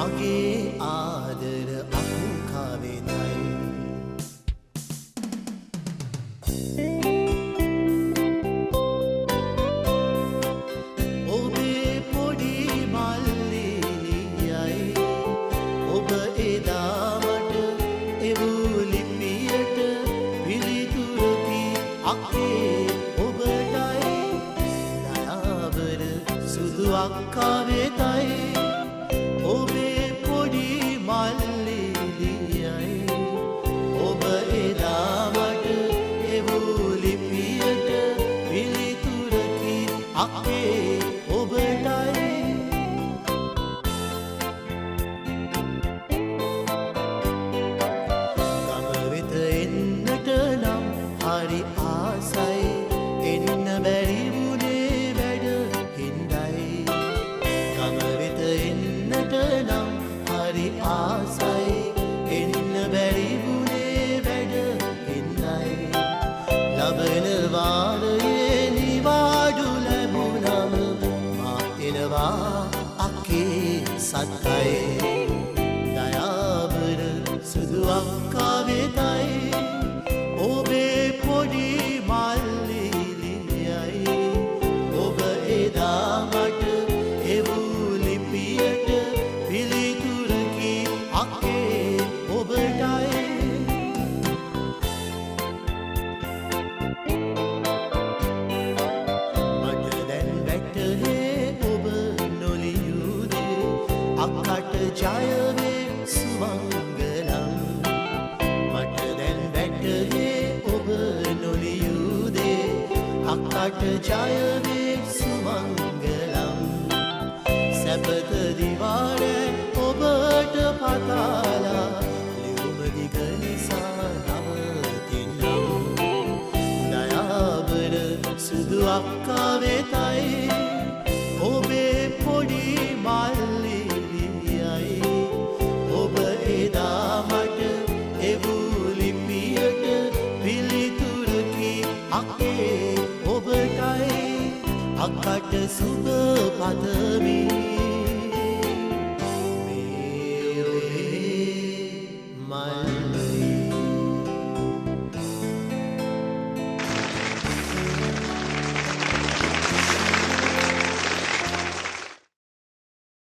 මගේ ආදර අකුකාවෙනයි ඔබේ පොඩි මල්ලියයි ඔබ එදා මට එවූ ලිපියට පිළිතුරකි අක්කේ ඔබටයි දයාබර සුදු අක්කා වෙතයි ඔබේ පොඩි මල්ලියයි ඔබ එදා මට එවූ ලිපියට පිළිතුරකි අක්කේ ඔබටයි ගම වෙත එන්නට නම් හරි ආසයි එන්න බැරි වුණේ වැඩ හින්දයි ගම වෙත එන්නට නම් හරි ආසයි එන්න බැරි වුණේ වැඩ හින්දයි ලබන වාරයේ නිවාඩු ලැබුණම මා එනවා අක්කේ සත්තයි දයාබර සුදු අක්කා වෙතයි ඔබේ පොඩි මල්ලියයි ඔබ එදා මට එවූ ලිපියට පිළිතුරකි අක්කේ ඔබටයි මට දැන් වැටහේ ඔබ නොලියුදේ අක්කට ජය වේ සුමංගලම් මට දැන් වැටහේ ඔබ නොලියුදේ අක්කට ජය වේ සුමංගලම් සැපත දිවාරේ ඔබට පතාලා ලියුම දිග නිසා නවතින්නම් දයාබර සුදු අක්කා වෙතයි ඔබේ පොඩි මල්ලියයි ඔබ එදා මට එවූ ලිපියට පිළිතුරකි අක්කේ ඔබටයි අක්කට සුබ පතමි